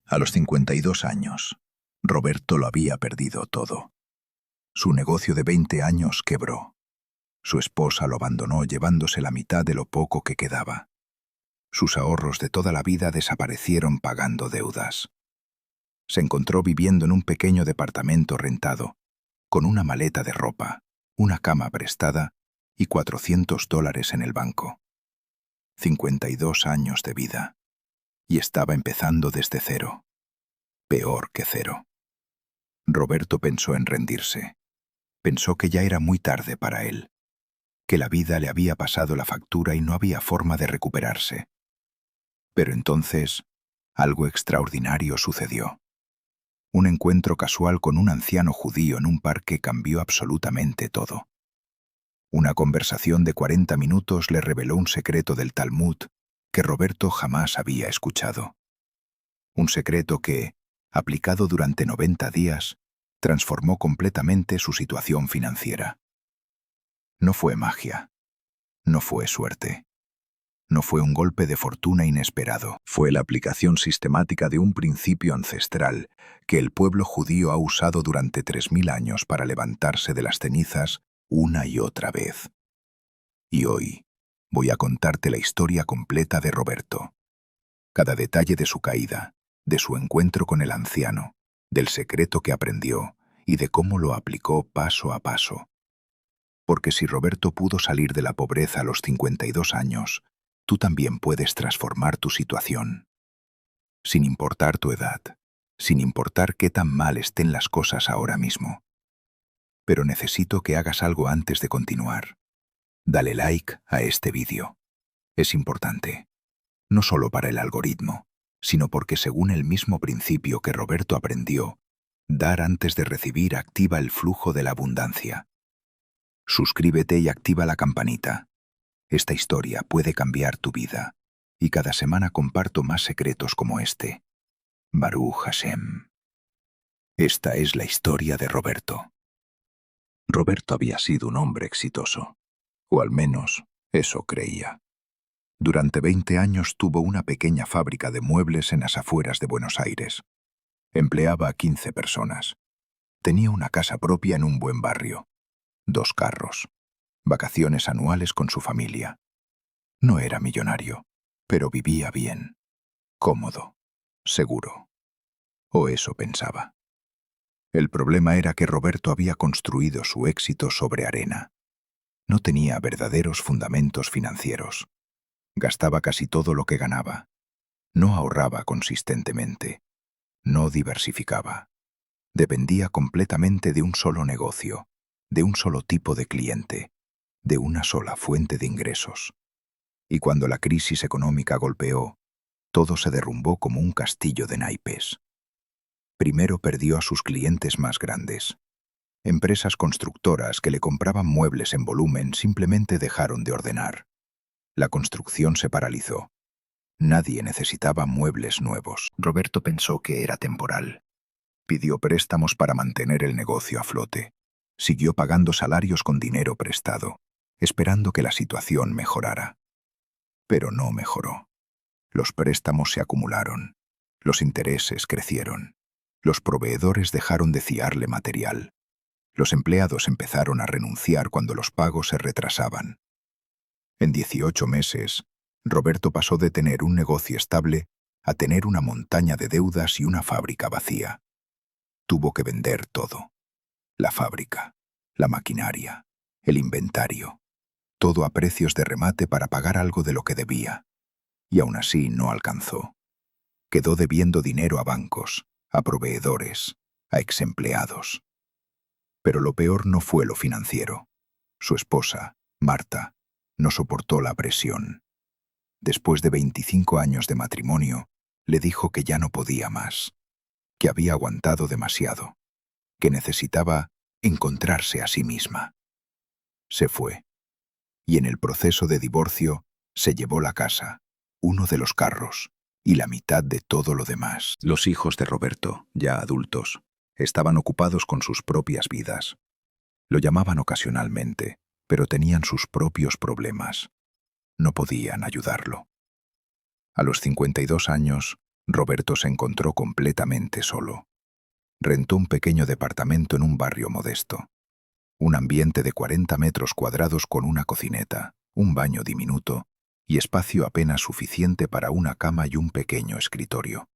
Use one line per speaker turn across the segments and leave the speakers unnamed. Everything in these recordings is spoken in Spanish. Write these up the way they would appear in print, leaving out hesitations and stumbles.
A los 52 años, Roberto lo había perdido todo. Su negocio de 20 años quebró. Su esposa lo abandonó llevándose la mitad de lo poco que quedaba. Sus ahorros de toda la vida desaparecieron pagando deudas. Se encontró viviendo en un pequeño departamento rentado, con una maleta de ropa, una cama prestada y $400 en el banco. 52 años de vida. Y estaba empezando desde cero. Peor que cero. Roberto pensó en rendirse. Pensó que ya era muy tarde para él, que la vida le había pasado la factura y no había forma de recuperarse. Pero entonces, algo extraordinario sucedió. Un encuentro casual con un anciano judío en un parque cambió absolutamente todo. Una conversación de 40 minutos le reveló un secreto del Talmud que Roberto jamás había escuchado. Un secreto que, aplicado durante 90 días, transformó completamente su situación financiera. No fue magia. No fue suerte. No fue un golpe de fortuna inesperado. Fue la aplicación sistemática de un principio ancestral que el pueblo judío ha usado durante 3000 años para levantarse de las cenizas una y otra vez. Y hoy voy a contarte la historia completa de Roberto. Cada detalle de su caída, de su encuentro con el anciano, del secreto que aprendió y de cómo lo aplicó paso a paso. Porque si Roberto pudo salir de la pobreza a los 52 años, tú también puedes transformar tu situación. Sin importar tu edad, sin importar qué tan mal estén las cosas ahora mismo. Pero necesito que hagas algo antes de continuar. Dale like a este vídeo. Es importante. No solo para el algoritmo, sino porque según el mismo principio que Roberto aprendió, dar antes de recibir activa el flujo de la abundancia. Suscríbete y activa la campanita. Esta historia puede cambiar tu vida, y cada semana comparto más secretos como este. Baruch Hashem. Esta es la historia de Roberto. Roberto había sido un hombre exitoso, o al menos eso creía. Durante 20 años tuvo una pequeña fábrica de muebles en las afueras de Buenos Aires. Empleaba a 15 personas. Tenía una casa propia en un buen barrio. 2 carros. Vacaciones anuales con su familia. No era millonario, pero vivía bien, cómodo, seguro. O eso pensaba. El problema era que Roberto había construido su éxito sobre arena. No tenía verdaderos fundamentos financieros. Gastaba casi todo lo que ganaba. No ahorraba consistentemente. No diversificaba. Dependía completamente de un solo negocio, de un solo tipo de cliente, de una sola fuente de ingresos. Y cuando la crisis económica golpeó, todo se derrumbó como un castillo de naipes. Primero perdió a sus clientes más grandes. Empresas constructoras que le compraban muebles en volumen simplemente dejaron de ordenar. La construcción se paralizó. Nadie necesitaba muebles nuevos. Roberto pensó que era temporal. Pidió préstamos para mantener el negocio a flote. Siguió pagando salarios con dinero prestado, esperando que la situación mejorara. Pero no mejoró. Los préstamos se acumularon. Los intereses crecieron. Los proveedores dejaron de fiarle material. Los empleados empezaron a renunciar cuando los pagos se retrasaban. En 18 meses, Roberto pasó de tener un negocio estable a tener una montaña de deudas y una fábrica vacía. Tuvo que vender todo. La fábrica, la maquinaria, el inventario. Todo a precios de remate para pagar algo de lo que debía. Y aún así no alcanzó. Quedó debiendo dinero a bancos, a proveedores, a exempleados. Pero lo peor no fue lo financiero. Su esposa, Marta, no soportó la presión. Después de 25 años de matrimonio, le dijo que ya no podía más, que había aguantado demasiado, que necesitaba encontrarse a sí misma. Se fue. Y en el proceso de divorcio se llevó la casa, uno de los carros y la mitad de todo lo demás. Los hijos de Roberto, ya adultos, estaban ocupados con sus propias vidas. Lo llamaban ocasionalmente, pero tenían sus propios problemas. No podían ayudarlo. A los 52 años, Roberto se encontró completamente solo. Rentó un pequeño departamento en un barrio modesto. Un ambiente de 40 metros cuadrados con una cocineta, un baño diminuto y espacio apenas suficiente para una cama y un pequeño escritorio.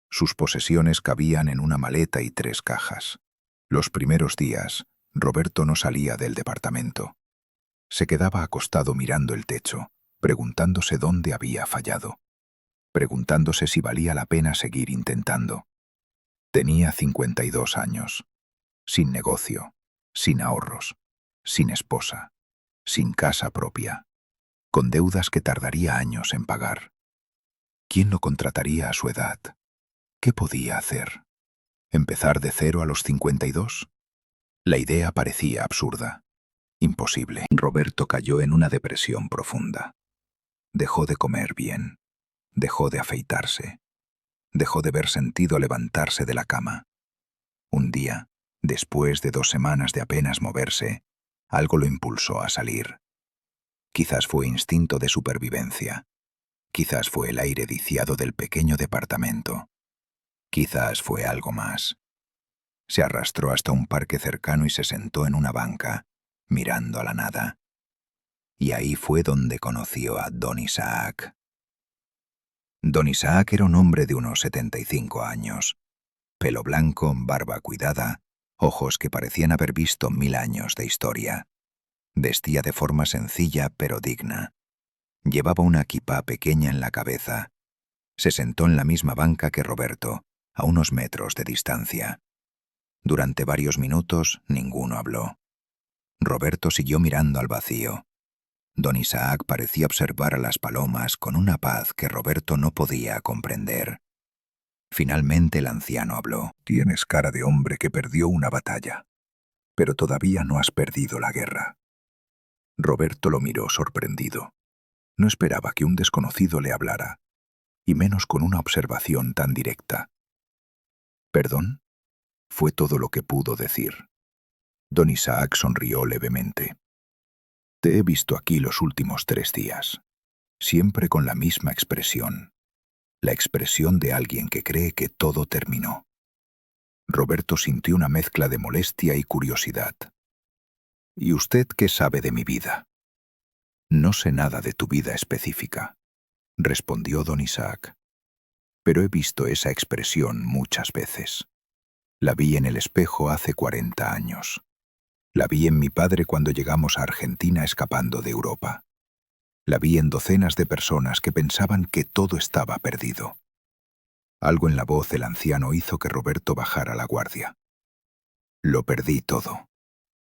Sus posesiones cabían en una maleta y 3 cajas. Los primeros días, Roberto no salía del departamento. Se quedaba acostado mirando el techo, preguntándose dónde había fallado, preguntándose si valía la pena seguir intentando. Tenía 52 años, sin negocio, sin ahorros, sin esposa, sin casa propia, con deudas que tardaría años en pagar. ¿Quién lo contrataría a su edad? ¿Qué podía hacer? ¿Empezar de cero a los 52? La idea parecía absurda, imposible. Roberto cayó en una depresión profunda. Dejó de comer bien, dejó de afeitarse, dejó de ver sentido levantarse de la cama. Un día, después de 2 semanas de apenas moverse, algo lo impulsó a salir. Quizás fue instinto de supervivencia. Quizás fue el aire viciado del pequeño departamento. Quizás fue algo más. Se arrastró hasta un parque cercano y se sentó en una banca, mirando a la nada. Y ahí fue donde conoció a Don Isaac. Don Isaac era un hombre de unos 75 años. Pelo blanco, barba cuidada, ojos que parecían haber visto 1000 años de historia. Vestía de forma sencilla pero digna. Llevaba una kipá pequeña en la cabeza. Se sentó en la misma banca que Roberto, a unos metros de distancia. Durante varios minutos ninguno habló. Roberto siguió mirando al vacío. Don Isaac parecía observar a las palomas con una paz que Roberto no podía comprender. Finalmente el anciano habló. Tienes cara de hombre que perdió una batalla, pero todavía no has perdido la guerra. Roberto lo miró sorprendido. No esperaba que un desconocido le hablara, y menos con una observación tan directa. ¿Perdón? Fue todo lo que pudo decir. Don Isaac sonrió levemente. Te he visto aquí los últimos 3 días, siempre con la misma expresión, la expresión de alguien que cree que todo terminó. Roberto sintió una mezcla de molestia y curiosidad. ¿Y usted qué sabe de mi vida? No sé nada de tu vida específica, respondió don Isaac. Pero he visto esa expresión muchas veces. La vi en el espejo hace 40 años. La vi en mi padre cuando llegamos a Argentina escapando de Europa. La vi en docenas de personas que pensaban que todo estaba perdido. Algo en la voz del anciano hizo que Roberto bajara la guardia. Lo perdí todo,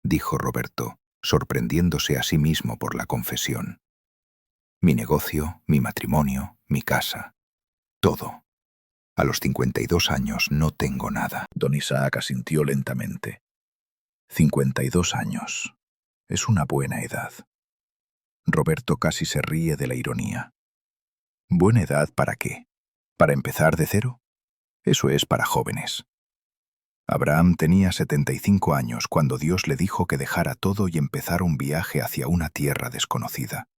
dijo Roberto, sorprendiéndose a sí mismo por la confesión. Mi negocio, mi matrimonio, mi casa, todo. A los 52 años no tengo nada. Don Isaac asintió lentamente. 52 años. Es una buena edad. Roberto casi se ríe de la ironía. ¿Buena edad para qué? ¿Para empezar de cero? Eso es para jóvenes. Abraham tenía 75 años cuando Dios le dijo que dejara todo y empezara un viaje hacia una tierra desconocida.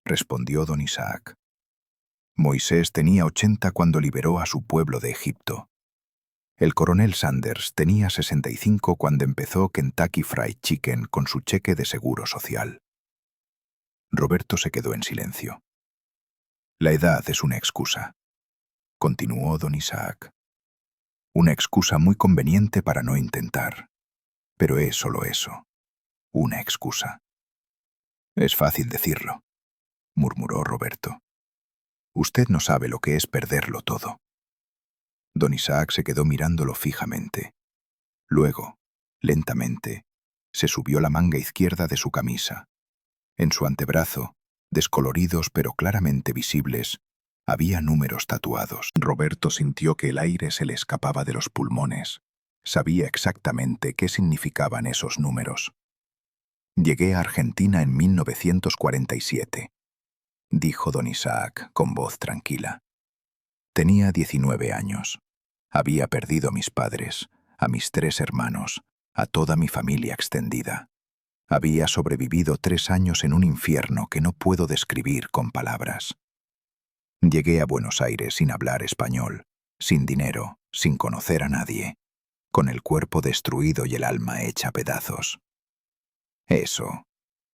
Respondió don Isaac. Moisés tenía 80 cuando liberó a su pueblo de Egipto. El coronel Sanders tenía 65 cuando empezó Kentucky Fried Chicken con su cheque de seguro social. Roberto se quedó en silencio. La edad es una excusa, continuó don Isaac. Una excusa muy conveniente para no intentar. Pero es solo eso, una excusa. Es fácil decirlo, murmuró Roberto. Usted no sabe lo que es perderlo todo. Don Isaac se quedó mirándolo fijamente. Luego, lentamente, se subió la manga izquierda de su camisa. En su antebrazo, descoloridos pero claramente visibles, había números tatuados. Roberto sintió que el aire se le escapaba de los pulmones. Sabía exactamente qué significaban esos números. Llegué a Argentina en 1947, dijo don Isaac con voz tranquila. Tenía 19 años. Había perdido a mis padres, a mis 3 hermanos, a toda mi familia extendida. Había sobrevivido 3 años en un infierno que no puedo describir con palabras. Llegué a Buenos Aires sin hablar español, sin dinero, sin conocer a nadie, con el cuerpo destruido y el alma hecha pedazos. Eso,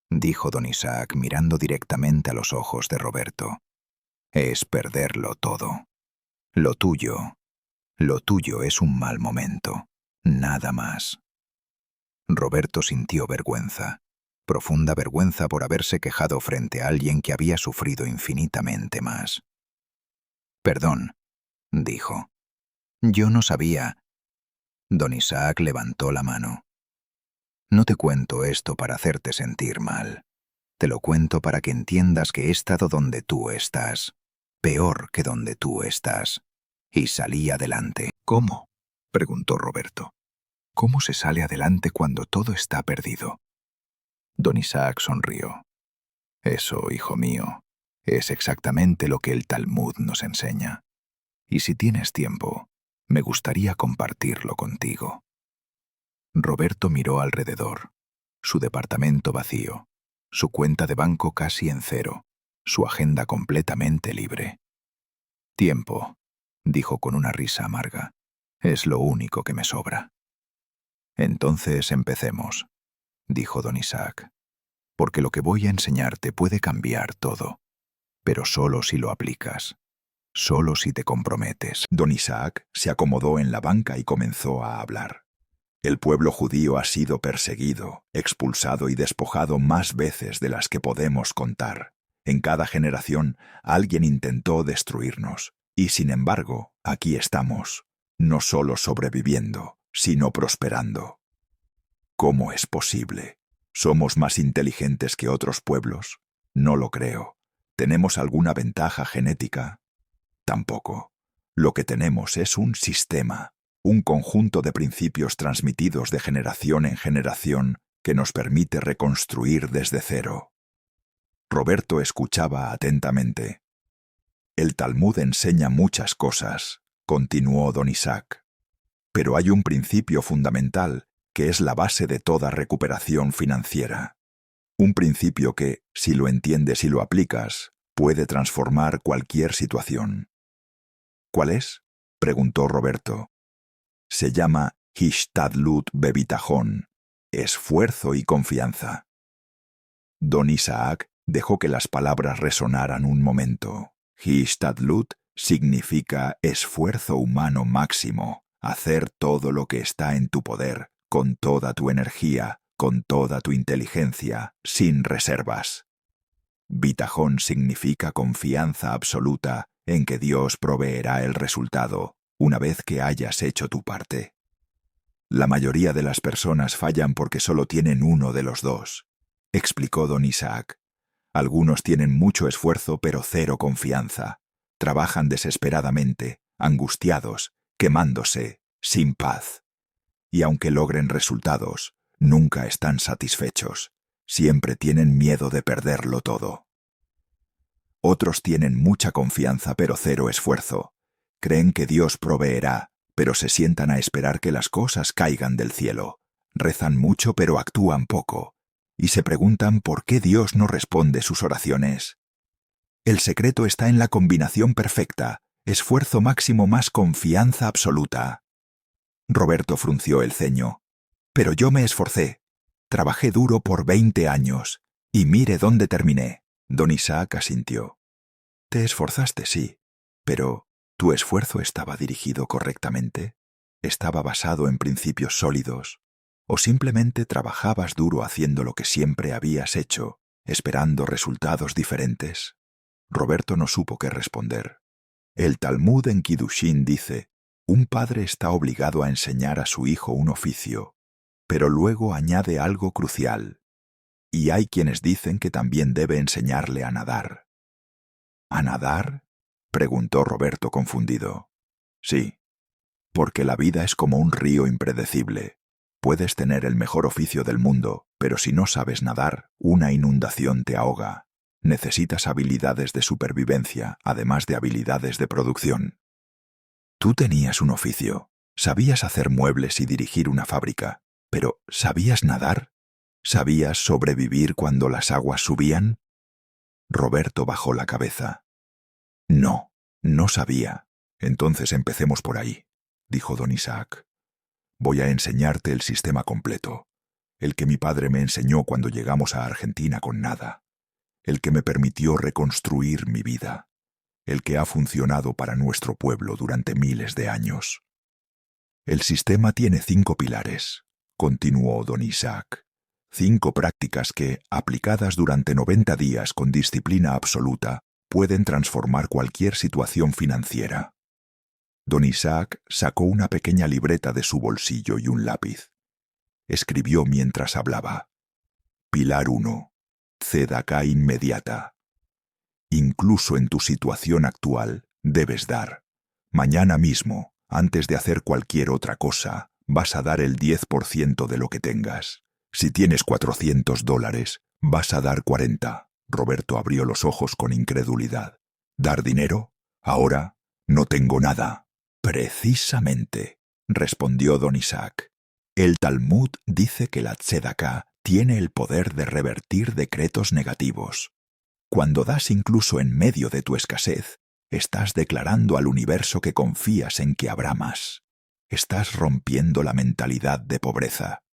dijo don Isaac mirando directamente a los ojos de Roberto, es perderlo todo. Lo tuyo es un mal momento, nada más. Roberto sintió vergüenza, profunda vergüenza por haberse quejado frente a alguien que había sufrido infinitamente más. Perdón, dijo. Yo no sabía. Don Isaac levantó la mano. No te cuento esto para hacerte sentir mal. Te lo cuento para que entiendas que he estado donde tú estás, peor que donde tú estás, y salí adelante. ¿Cómo?, preguntó Roberto. ¿Cómo se sale adelante cuando todo está perdido? Don Isaac sonrió. Eso, hijo mío, es exactamente lo que el Talmud nos enseña. Y si tienes tiempo, me gustaría compartirlo contigo. Roberto miró alrededor. Su departamento vacío, su cuenta de banco casi en cero, su agenda completamente libre. Tiempo, dijo con una risa amarga, es lo único que me sobra. Entonces empecemos, dijo don Isaac, porque lo que voy a enseñarte puede cambiar todo, pero solo si lo aplicas, solo si te comprometes. Don Isaac se acomodó en la banca y comenzó a hablar. El pueblo judío ha sido perseguido, expulsado y despojado más veces de las que podemos contar. En cada generación alguien intentó destruirnos, y sin embargo, aquí estamos, no solo sobreviviendo, sino prosperando. ¿Cómo es posible? ¿Somos más inteligentes que otros pueblos? No lo creo. ¿Tenemos alguna ventaja genética? Tampoco. Lo que tenemos es un sistema, un conjunto de principios transmitidos de generación en generación que nos permite reconstruir desde cero. Roberto escuchaba atentamente. El Talmud enseña muchas cosas, continuó don Isaac. Pero hay un principio fundamental que es la base de toda recuperación financiera. Un principio que, si lo entiendes y lo aplicas, puede transformar cualquier situación. ¿Cuál es?, preguntó Roberto. Se llama Hishtadlut bebitajón, esfuerzo y confianza. Don Isaac dejó que las palabras resonaran un momento. Hishtadlut significa esfuerzo humano máximo, hacer todo lo que está en tu poder, con toda tu energía, con toda tu inteligencia, sin reservas. Bitajón significa confianza absoluta en que Dios proveerá el resultado una vez que hayas hecho tu parte. La mayoría de las personas fallan porque solo tienen uno de los dos, explicó don Isaac. Algunos tienen mucho esfuerzo pero cero confianza. Trabajan desesperadamente, angustiados, quemándose, sin paz. Y aunque logren resultados, nunca están satisfechos. Siempre tienen miedo de perderlo todo. Otros tienen mucha confianza pero cero esfuerzo. Creen que Dios proveerá, pero se sientan a esperar que las cosas caigan del cielo. Rezan mucho pero actúan poco. Y se preguntan por qué Dios no responde sus oraciones. El secreto está en la combinación perfecta, esfuerzo máximo más confianza absoluta. Roberto frunció el ceño. Pero yo me esforcé. Trabajé duro por 20 años. Y mire dónde terminé. Don Isaac asintió. Te esforzaste, sí, pero ¿tu esfuerzo estaba dirigido correctamente? ¿Estaba basado en principios sólidos? ¿O simplemente trabajabas duro haciendo lo que siempre habías hecho, esperando resultados diferentes? Roberto no supo qué responder. El Talmud en Kidushin dice, un padre está obligado a enseñar a su hijo un oficio, pero luego añade algo crucial. Y hay quienes dicen que también debe enseñarle a nadar. ¿A nadar?, preguntó Roberto confundido. Sí, porque la vida es como un río impredecible. Puedes tener el mejor oficio del mundo, pero si no sabes nadar, una inundación te ahoga. Necesitas habilidades de supervivencia, además de habilidades de producción. Tú tenías un oficio, sabías hacer muebles y dirigir una fábrica, pero ¿sabías nadar? ¿Sabías sobrevivir cuando las aguas subían? Roberto bajó la cabeza.
No, no sabía. Entonces empecemos por ahí, dijo don Isaac. Voy a enseñarte el sistema completo, el que mi padre me enseñó cuando llegamos a Argentina con nada, el que me permitió reconstruir mi vida, el que ha funcionado para nuestro pueblo durante miles de años. El sistema tiene 5 pilares, continuó don Isaac. 5 prácticas que, aplicadas durante 90 días con disciplina absoluta, pueden transformar cualquier situación financiera. Don Isaac sacó una pequeña libreta de su bolsillo y un lápiz. Escribió mientras hablaba. Pilar 1. Tzedaká inmediata. Incluso en tu situación actual, debes dar. Mañana mismo, antes de hacer cualquier otra cosa, vas a dar el 10% de lo que tengas. Si tienes $400, vas a dar 40. Roberto abrió los ojos con incredulidad. ¿Dar dinero? Ahora no tengo nada. Precisamente, respondió don Isaac. El Talmud dice que la tzedaká tiene el poder de revertir decretos negativos. Cuando das incluso en medio de tu escasez, estás declarando al universo que confías en que habrá más. Estás rompiendo la mentalidad de pobreza.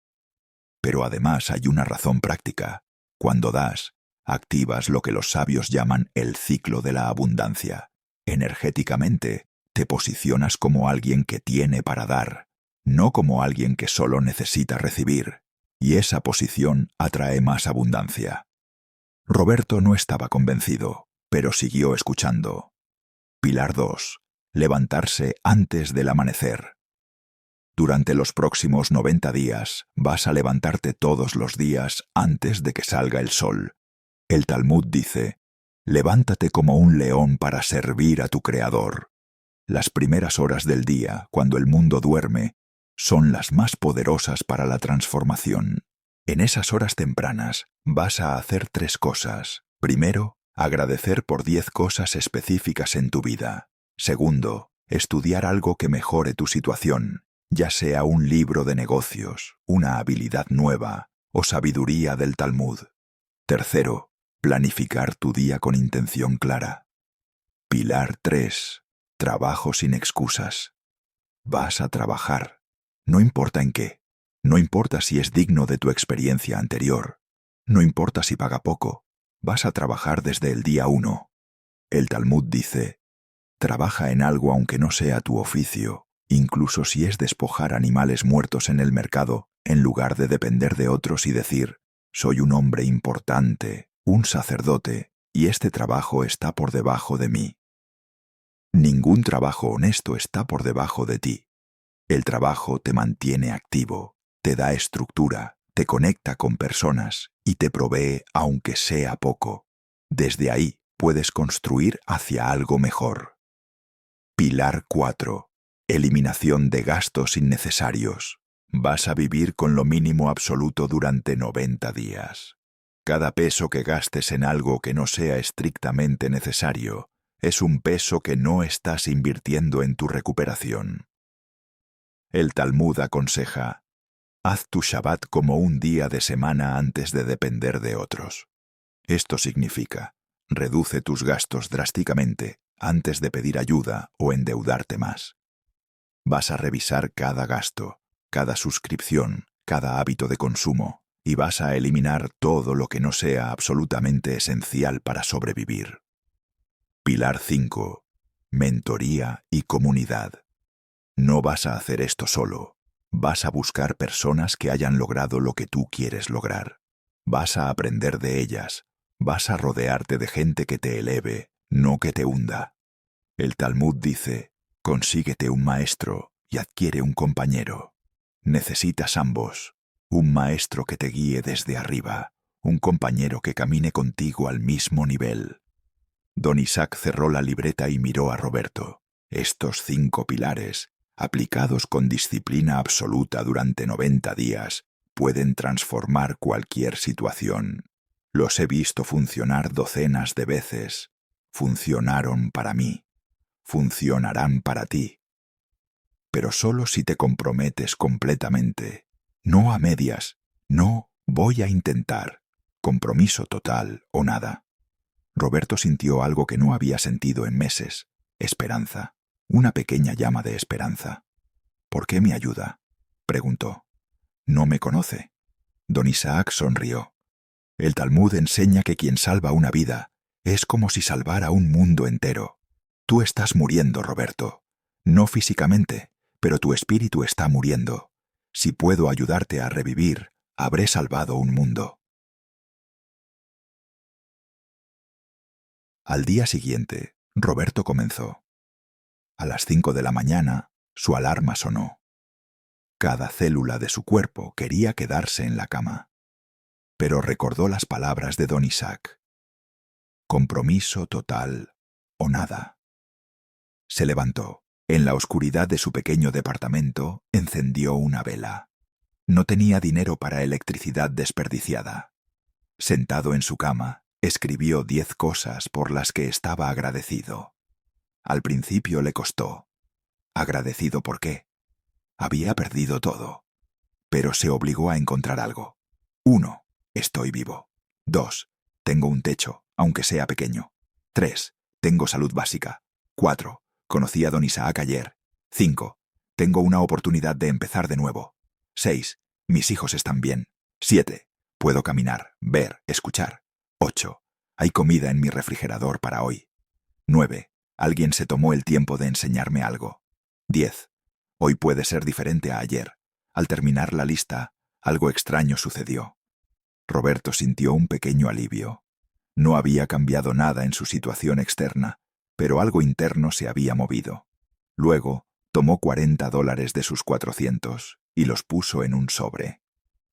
Pero además hay una razón práctica. Cuando das, activas lo que los sabios llaman el ciclo de la abundancia. Energéticamente, te posicionas como alguien que tiene para dar, no como alguien que solo necesita recibir. Y esa posición atrae más abundancia. Roberto no estaba convencido, pero siguió escuchando. Pilar 2. Levantarse antes del amanecer. Durante los próximos 90 días vas a levantarte todos los días antes de que salga el sol. El Talmud dice, levántate como un león para servir a tu Creador. Las primeras horas del día, cuando el mundo duerme, son las más poderosas para la transformación. En esas horas tempranas vas a hacer 3 cosas. Primero, agradecer por 10 cosas específicas en tu vida. Segundo, estudiar algo que mejore tu situación, ya sea un libro de negocios, una habilidad nueva o sabiduría del Talmud. Tercero, planificar tu día con intención clara. Pilar 3. Trabajo sin excusas. Vas a trabajar. No importa en qué. No importa si es digno de tu experiencia anterior. No importa si paga poco. Vas a trabajar desde el día 1. El Talmud dice, trabaja en algo aunque no sea tu oficio, incluso si es despojar animales muertos en el mercado, en lugar de depender de otros y decir, soy un hombre importante, un sacerdote, y este trabajo está por debajo de mí. Ningún trabajo honesto está por debajo de ti. El trabajo te mantiene activo, te da estructura, te conecta con personas y te provee aunque sea poco. Desde ahí puedes construir hacia algo mejor. Pilar 4. Eliminación de gastos innecesarios. Vas a vivir con lo mínimo absoluto durante 90 días. Cada peso que gastes en algo que no sea estrictamente necesario es un peso que no estás invirtiendo en tu recuperación. El Talmud aconseja, haz tu Shabbat como un día de semana antes de depender de otros. Esto significa, reduce tus gastos drásticamente antes de pedir ayuda o endeudarte más. Vas a revisar cada gasto, cada suscripción, cada hábito de consumo, y vas a eliminar todo lo que no sea absolutamente esencial para sobrevivir. Pilar 5. Mentoría y comunidad. No vas a hacer esto solo. Vas a buscar personas que hayan logrado lo que tú quieres lograr. Vas a aprender de ellas. Vas a rodearte de gente que te eleve, no que te hunda. El Talmud dice, consíguete un maestro y adquiere un compañero. Necesitas ambos. Un maestro que te guíe desde arriba, un compañero que camine contigo al mismo nivel. Don Isaac cerró la libreta y miró a Roberto. Estos 5 pilares, aplicados con disciplina absoluta durante 90 días, pueden transformar cualquier situación. Los he visto funcionar docenas de veces. Funcionaron para mí. Funcionarán para ti. Pero solo si te comprometes completamente. No a medias. No voy a intentar. Compromiso total o nada. Roberto sintió algo que no había sentido en meses. Esperanza. Una pequeña llama de esperanza. ¿Por qué me ayuda?, preguntó. No me conoce. Don Isaac sonrió. El Talmud enseña que quien salva una vida es como si salvara un mundo entero. Tú estás muriendo, Roberto. No físicamente, pero tu espíritu está muriendo. Si puedo ayudarte a revivir, habré salvado un mundo. Al día siguiente, Roberto comenzó. A las 5 de la mañana, su alarma sonó. Cada célula de su cuerpo quería quedarse en la cama. Pero recordó las palabras de Don Isaac. Compromiso total o nada. Se levantó. En la oscuridad de su pequeño departamento, encendió una vela. No tenía dinero para electricidad desperdiciada. Sentado en su cama, escribió 10 cosas por las que estaba agradecido. Al principio le costó. ¿Agradecido por qué? Había perdido todo. Pero se obligó a encontrar algo. 1. Estoy vivo. 2. Tengo un techo, aunque sea pequeño. 3. Tengo salud básica. 4. Conocí a Don Isaac ayer. 5. Tengo una oportunidad de empezar de nuevo. 6. Mis hijos están bien. 7. Puedo caminar, ver, escuchar. 8. Hay comida en mi refrigerador para hoy. 9. Alguien se tomó el tiempo de enseñarme algo. 10. Hoy puede ser diferente a ayer. Al terminar la lista, algo extraño sucedió. Roberto sintió un pequeño alivio. No había cambiado nada en su situación externa, pero algo interno se había movido. Luego, tomó $40 de sus 400 y los puso en un sobre.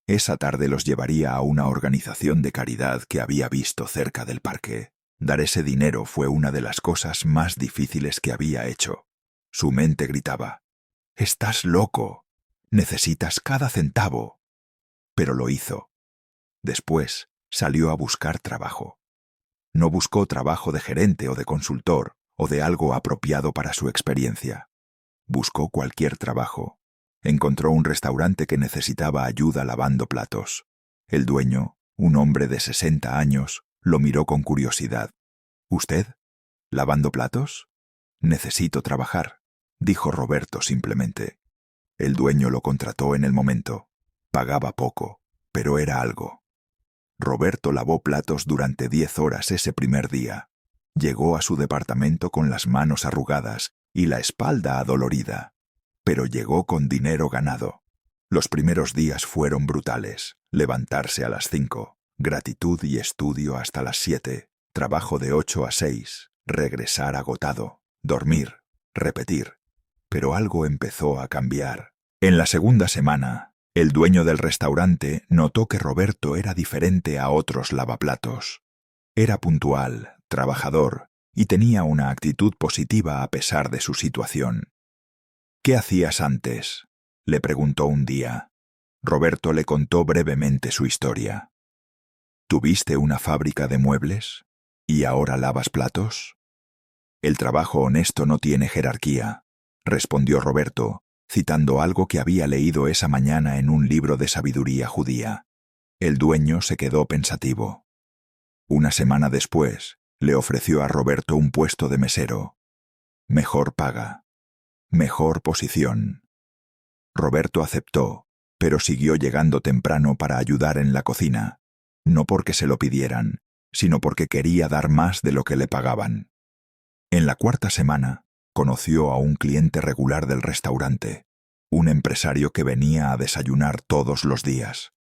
Esa tarde los llevaría a una organización de caridad que había visto cerca del parque. Dar ese dinero fue una de las cosas más difíciles que había hecho. Su mente gritaba: «¡Estás loco! Necesitas cada centavo». Pero lo hizo. Después, salió a buscar trabajo. No buscó trabajo de gerente o de consultor o de algo apropiado para su experiencia. Buscó cualquier trabajo. Encontró un restaurante que necesitaba ayuda lavando platos. El dueño, un hombre de 60 años, lo miró con curiosidad. «¿Usted? ¿Lavando platos?» «Necesito trabajar», dijo Roberto simplemente. El dueño lo contrató en el momento. Pagaba poco, pero era algo. Roberto lavó platos durante 10 horas ese primer día. Llegó a su departamento con las manos arrugadas y la espalda adolorida, pero llegó con dinero ganado. Los primeros días fueron brutales. Levantarse a las 5, gratitud y estudio hasta las 7, trabajo de 8 a 6, regresar agotado, dormir, repetir. Pero algo empezó a cambiar. En la segunda semana, el dueño del restaurante notó que Roberto era diferente a otros lavaplatos. Era puntual, trabajador y tenía una actitud positiva a pesar de su situación. «¿Qué hacías antes?», le preguntó un día. Roberto le contó brevemente su historia. «¿Tuviste una fábrica de muebles? ¿Y ahora lavas platos?» «El trabajo honesto no tiene jerarquía», respondió Roberto, citando algo que había leído esa mañana en un libro de sabiduría judía. El dueño se quedó pensativo. Una semana después, le ofreció a Roberto un puesto de mesero. Mejor paga. Mejor posición. Roberto aceptó, pero siguió llegando temprano para ayudar en la cocina, no porque se lo pidieran, sino porque quería dar más de lo que le pagaban. En la cuarta semana, conoció a un cliente regular del restaurante, un empresario que venía a desayunar todos los días.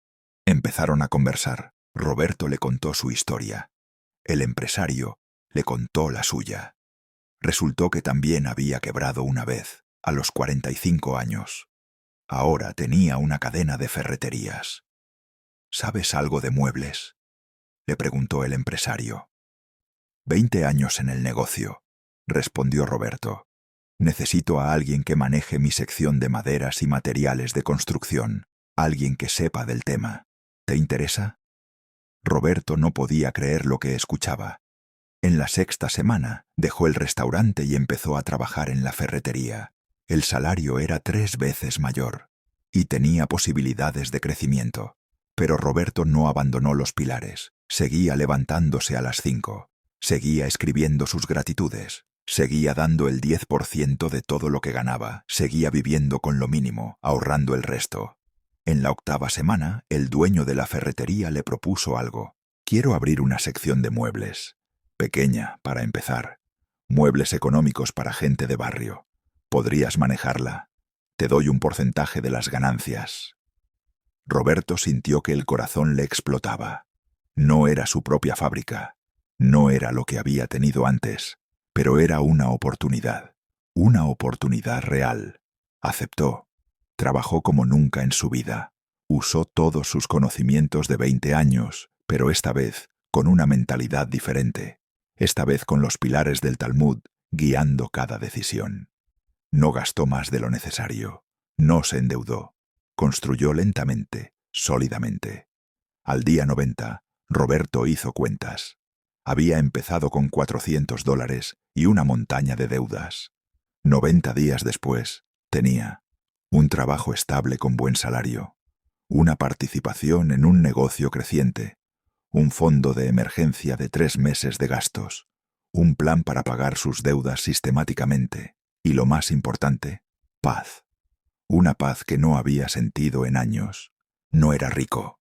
Empezaron a conversar. Roberto le contó su historia. El empresario le contó la suya. Resultó que también había quebrado una vez, a los 45 años. Ahora tenía una cadena de ferreterías. «¿Sabes algo de muebles?», le preguntó el empresario. 20 años en el negocio, respondió Roberto. Necesito a alguien que maneje mi sección de maderas y materiales de construcción, alguien que sepa del tema. ¿Te interesa? Roberto no podía creer lo que escuchaba. En la sexta semana, dejó el restaurante y empezó a trabajar en la ferretería. El salario era 3 veces mayor y tenía posibilidades de crecimiento. Pero Roberto no abandonó los pilares. Seguía levantándose a las 5. Seguía escribiendo sus gratitudes. Seguía dando el 10% de todo lo que ganaba. Seguía viviendo con lo mínimo, ahorrando el resto. En la 8ª semana, el dueño de la ferretería le propuso algo. Quiero abrir una sección de muebles. Pequeña, para empezar. Muebles económicos para gente de barrio. ¿Podrías manejarla? Te doy un porcentaje de las ganancias. Roberto sintió que el corazón le explotaba. No era su propia fábrica. No era lo que había tenido antes. Pero era una oportunidad. Una oportunidad real. Aceptó. Trabajó como nunca en su vida. Usó todos sus conocimientos de 20 años, pero esta vez con una mentalidad diferente. Esta vez con los pilares del Talmud guiando cada decisión. No gastó más de lo necesario. No se endeudó. Construyó lentamente, sólidamente. Al día 90, Roberto hizo cuentas. Había empezado con $400 y una montaña de deudas. 90 días después, tenía un trabajo estable con buen salario, una participación en un negocio creciente, un fondo de emergencia de 3 meses de gastos, un plan para pagar sus deudas sistemáticamente y, lo más importante, paz. Una paz que no había sentido en años. No era rico.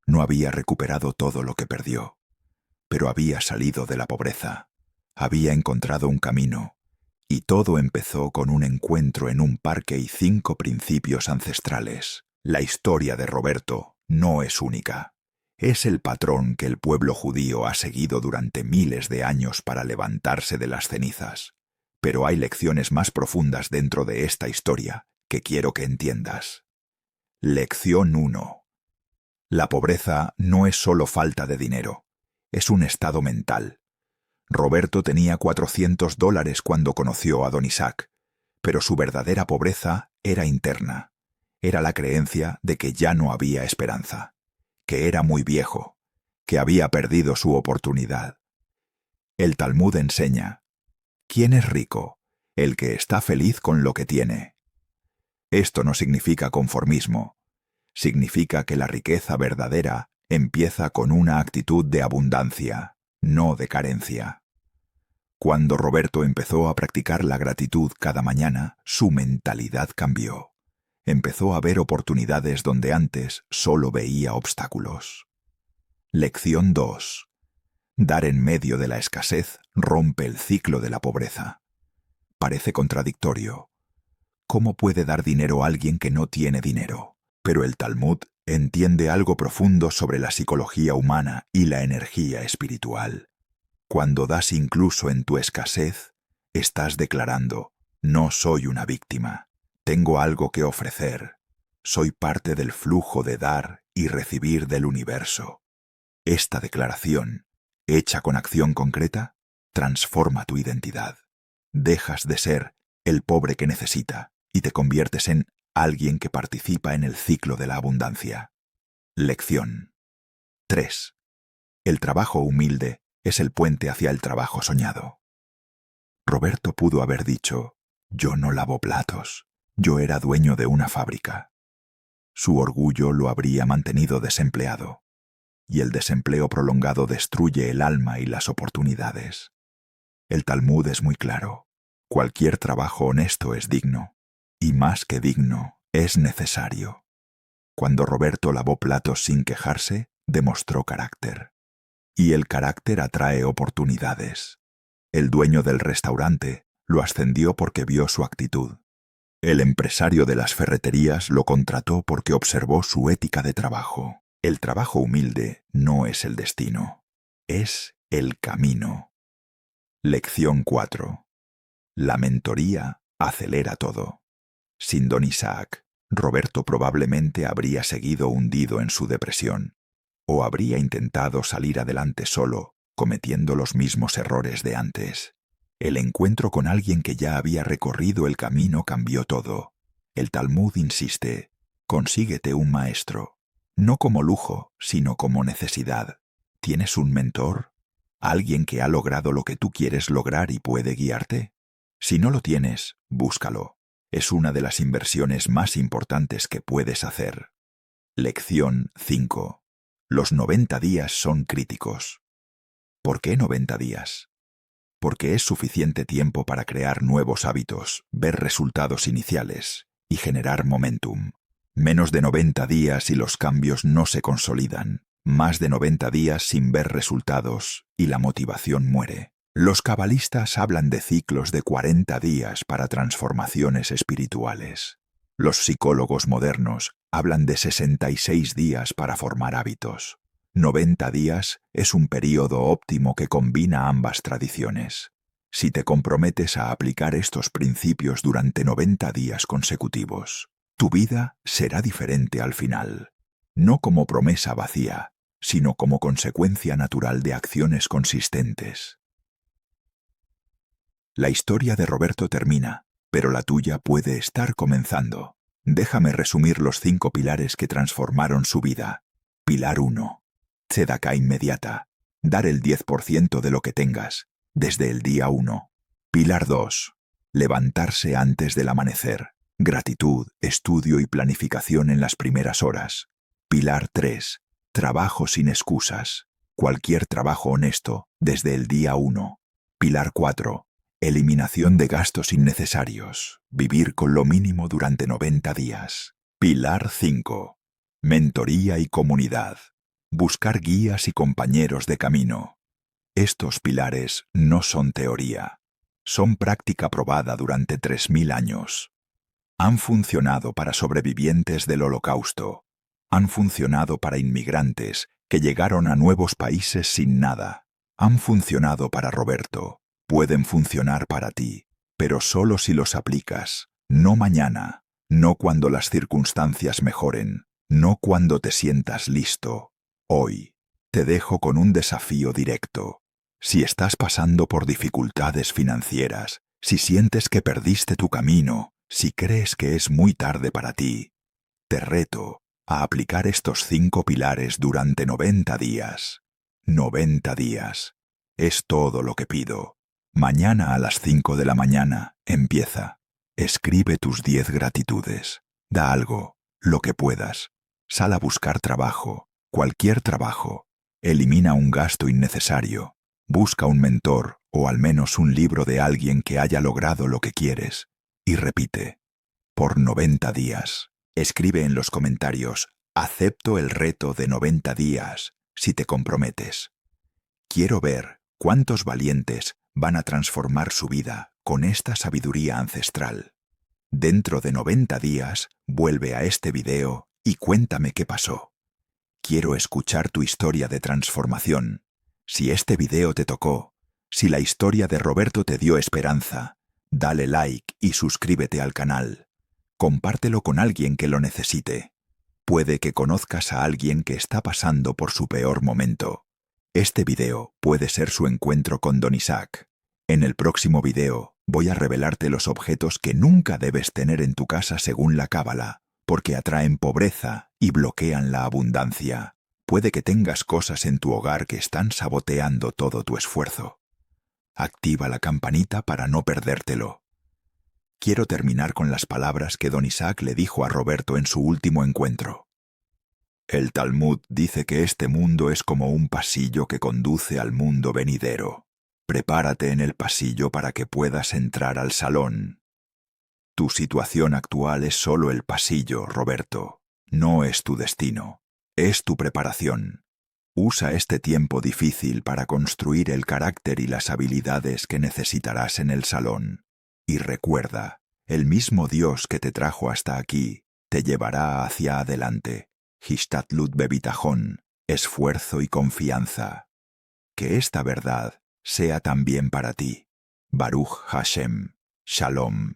No había recuperado todo lo que perdió. Pero había salido de la pobreza. Había encontrado un camino. Y todo empezó con un encuentro en un parque y 5 principios ancestrales. La historia de Roberto no es única. Es el patrón que el pueblo judío ha seguido durante miles de años para levantarse de las cenizas. Pero hay lecciones más profundas dentro de esta historia que quiero que entiendas. Lección 1. La pobreza no es solo falta de dinero, es un estado mental. Roberto tenía $400 cuando conoció a don Isaac, pero su verdadera pobreza era interna. Era la creencia de que ya no había esperanza, que era muy viejo, que había perdido su oportunidad. El Talmud enseña: ¿quién es rico? El que está feliz con lo que tiene. Esto no significa conformismo. Significa que la riqueza verdadera empieza con una actitud de abundancia, no de carencia. Cuando Roberto empezó a practicar la gratitud cada mañana, su mentalidad cambió. Empezó a ver oportunidades donde antes solo veía obstáculos. Lección 2. Dar en medio de la escasez rompe el ciclo de la pobreza. Parece contradictorio. ¿Cómo puede dar dinero a alguien que no tiene dinero? Pero el Talmud entiende algo profundo sobre la psicología humana y la energía espiritual. Cuando das incluso en tu escasez, estás declarando: no soy una víctima, tengo algo que ofrecer, soy parte del flujo de dar y recibir del universo. Esta declaración, hecha con acción concreta, transforma tu identidad. Dejas de ser el pobre que necesita y te conviertes en alguien que participa en el ciclo de la abundancia. Lección 3. El trabajo humilde es el puente hacia el trabajo soñado. Roberto pudo haber dicho: yo no lavo platos, yo era dueño de una fábrica. Su orgullo lo habría mantenido desempleado. Y el desempleo prolongado destruye el alma y las oportunidades. El Talmud es muy claro: cualquier trabajo honesto es digno, y más que digno, es necesario. Cuando Roberto lavó platos sin quejarse, demostró carácter. Y el carácter atrae oportunidades. El dueño del restaurante lo ascendió porque vio su actitud. El empresario de las ferreterías lo contrató porque observó su ética de trabajo. El trabajo humilde no es el destino, es el camino. Lección 4. La mentoría acelera todo. Sin don Isaac, Roberto probablemente habría seguido hundido en su depresión, o habría intentado salir adelante solo, cometiendo los mismos errores de antes. El encuentro con alguien que ya había recorrido el camino cambió todo. El Talmud insiste: consíguete un maestro. No como lujo, sino como necesidad. ¿Tienes un mentor? ¿Alguien que ha logrado lo que tú quieres lograr y puede guiarte? Si no lo tienes, búscalo. Es una de las inversiones más importantes que puedes hacer. Lección 5. Los 90 días son críticos. ¿Por qué 90 días? Porque es suficiente tiempo para crear nuevos hábitos, ver resultados iniciales y generar momentum. Menos de 90 días y los cambios no se consolidan. Más de 90 días sin ver resultados y la motivación muere. Los cabalistas hablan de ciclos de 40 días para transformaciones espirituales. Los psicólogos modernos hablan de 66 días para formar hábitos. 90 días es un período óptimo que combina ambas tradiciones. Si te comprometes a aplicar estos principios durante 90 días consecutivos, tu vida será diferente al final. No como promesa vacía, sino como consecuencia natural de acciones consistentes. La historia de Roberto termina, pero la tuya puede estar comenzando. Déjame resumir los 5 pilares que transformaron su vida. Pilar 1. Tzedaká inmediata. Dar el 10% de lo que tengas, desde el día 1. Pilar 2. Levantarse antes del amanecer. Gratitud, estudio y planificación en las primeras horas. Pilar 3. Trabajo sin excusas. Cualquier trabajo honesto, desde el día 1. Pilar 4. Eliminación de gastos innecesarios. Vivir con lo mínimo durante 90 días. Pilar 5. Mentoría y comunidad. Buscar guías y compañeros de camino. Estos pilares no son teoría. Son práctica probada durante 3000 años. Han funcionado para sobrevivientes del Holocausto. Han funcionado para inmigrantes que llegaron a nuevos países sin nada. Han funcionado para Roberto. Pueden funcionar para ti, pero solo si los aplicas. No mañana, no cuando las circunstancias mejoren, no cuando te sientas listo. Hoy, te dejo con un desafío directo. Si estás pasando por dificultades financieras, si sientes que perdiste tu camino, si crees que es muy tarde para ti, te reto a aplicar estos 5 pilares durante 90 días. 90 días. Es todo lo que pido. Mañana a las 5 de la mañana, empieza. Escribe tus 10 gratitudes. Da algo, lo que puedas. Sal a buscar trabajo, cualquier trabajo. Elimina un gasto innecesario. Busca un mentor o al menos un libro de alguien que haya logrado lo que quieres. Y repite. Por 90 días. Escribe en los comentarios, acepto el reto de 90 días, si te comprometes. Quiero ver cuántos valientes van a transformar su vida con esta sabiduría ancestral. Dentro de 90 días, vuelve a este video y cuéntame qué pasó. Quiero escuchar tu historia de transformación. Si este video te tocó, si la historia de Roberto te dio esperanza, dale like y suscríbete al canal. Compártelo con alguien que lo necesite. Puede que conozcas a alguien que está pasando por su peor momento. Este video puede ser su encuentro con Don Isaac. En el próximo video voy a revelarte los objetos que nunca debes tener en tu casa según la Cábala, porque atraen pobreza y bloquean la abundancia. Puede que tengas cosas en tu hogar que están saboteando todo tu esfuerzo. Activa la campanita para no perdértelo. Quiero terminar con las palabras que Don Isaac le dijo a Roberto en su último encuentro. El Talmud dice que este mundo es como un pasillo que conduce al mundo venidero. Prepárate en el pasillo para que puedas entrar al salón. Tu situación actual es solo el pasillo, Roberto. No es tu destino. Es tu preparación. Usa este tiempo difícil para construir el carácter y las habilidades que necesitarás en el salón. Y recuerda, el mismo Dios que te trajo hasta aquí, te llevará hacia adelante. Hishtadlut bebitajón, esfuerzo y confianza. Que esta verdad sea también para ti. Baruch Hashem. Shalom.